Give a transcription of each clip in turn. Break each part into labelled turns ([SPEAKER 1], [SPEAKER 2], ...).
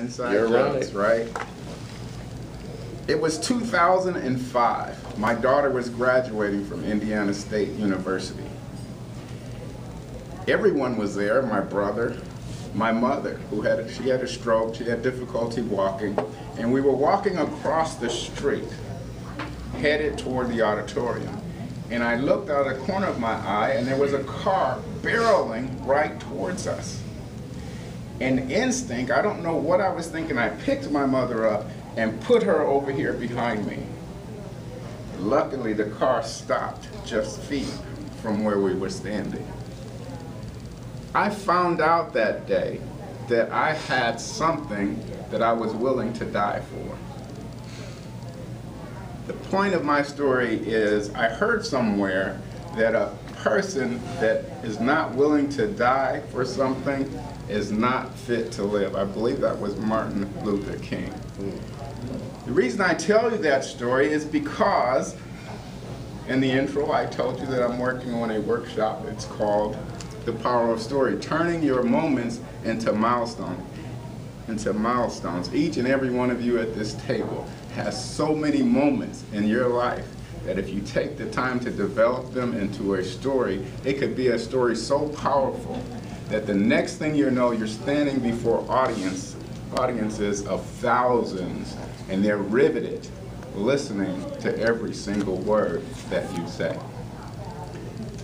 [SPEAKER 1] inside
[SPEAKER 2] You're
[SPEAKER 1] jokes, right? It was 2005. My daughter was graduating from Indiana State University. Everyone was there, my brother, my mother, she had a stroke, she had difficulty walking, and we were walking across the street, headed toward the auditorium. And I looked out of the corner of my eye, and there was a car barreling right towards us. In instinct, I don't know what I was thinking, I picked my mother up and put her over here behind me. Luckily, the car stopped just feet from where we were standing. I found out that day that I had something that I was willing to die for. The point of my story is I heard somewhere that a person that is not willing to die for something is not fit to live. I believe that was Martin Luther King. The reason I tell you that story is because in the intro I told you that I'm working on a workshop. It's called The Power of Story, turning your moments into milestones. Each and every one of you at this table has so many moments in your life that if you take the time to develop them into a story, it could be a story so powerful that the next thing you know, you're standing before audiences of thousands, and they're riveted, listening to every single word that you say.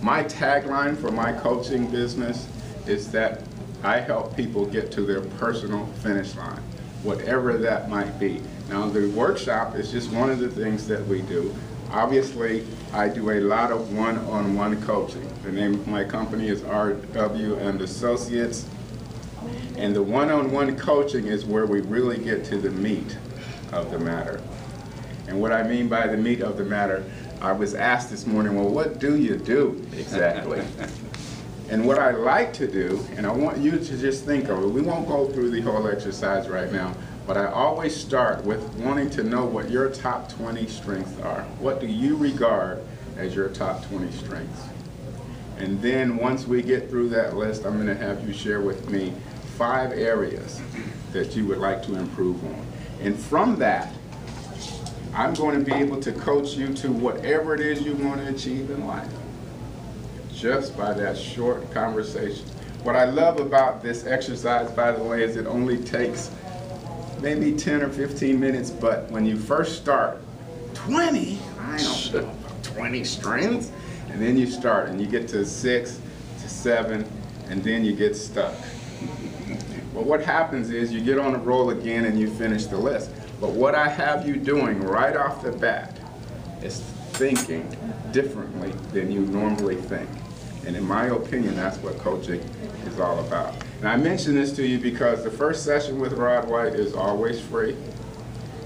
[SPEAKER 1] My tagline for my coaching business is that I help people get to their personal finish line, whatever that might be. Now, the workshop is just one of the things that we do. Obviously, I do a lot of one-on-one coaching. The name of my company is R.W. & Associates. And the one-on-one coaching is where we really get to the meat of the matter. And what I mean by the meat of the matter, I was asked this morning, well, what do you do exactly? And what I like to do, and I want you to just think of it, we won't go through the whole exercise right now, but I always start with wanting to know what your top 20 strengths are. What do you regard as your top 20 strengths? And then once we get through that list, I'm going to have you share with me 5 areas that you would like to improve on. And from that, I'm going to be able to coach you to whatever it is you want to achieve in life, just by that short conversation. What I love about this exercise, by the way, is it only takes maybe 10 or 15 minutes, but when you first start, 20? I don't know, 20 strengths? And then you start, and you get to 6, to 7, and then you get stuck. Well, what happens is you get on a roll again and you finish the list. But what I have you doing right off the bat is thinking differently than you normally think. And in my opinion, that's what coaching is all about. And I mention this to you because the first session with Rod White is always free.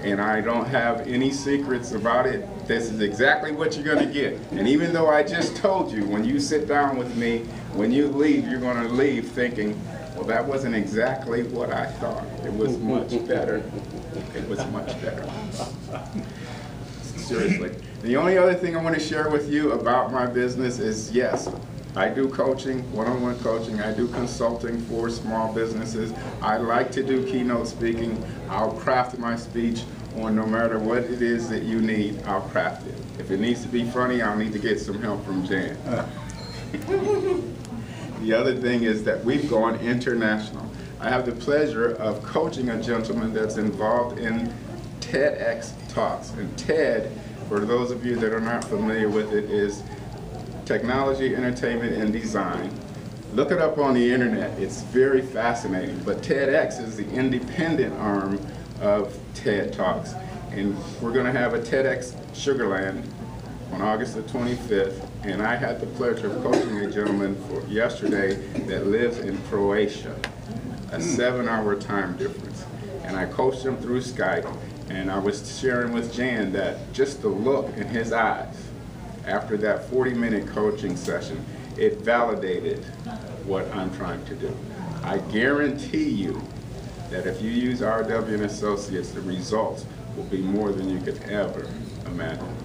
[SPEAKER 1] And I don't have any secrets about it. This is exactly what you're going to get. And even though I just told you, when you sit down with me, when you leave, you're going to leave thinking, well, that wasn't exactly what I thought. It was much better. It was much better. Seriously. The only other thing I want to share with you about my business is, yes, I do coaching, one-on-one coaching. I do consulting for small businesses. I like to do keynote speaking. I'll craft my speech on no matter what it is that you need, I'll craft it. If it needs to be funny, I'll need to get some help from Jan. The other thing is that we've gone international. I have the pleasure of coaching a gentleman that's involved in TEDx Talks. And TED, for those of you that are not familiar with it, is Technology, Entertainment, and Design. Look it up on the internet. It's very fascinating. But TEDx is the independent arm of TED Talks. And we're going to have a TEDx Sugarland on August the 25th. And I had the pleasure of coaching a gentleman yesterday that lives in Croatia, a 7-hour time difference. And I coached him through Skype. And I was sharing with Jan that just the look in his eyes after that 40-minute coaching session, it validated what I'm trying to do. I guarantee you that if you use R.W. & Associates, the results will be more than you could ever imagine.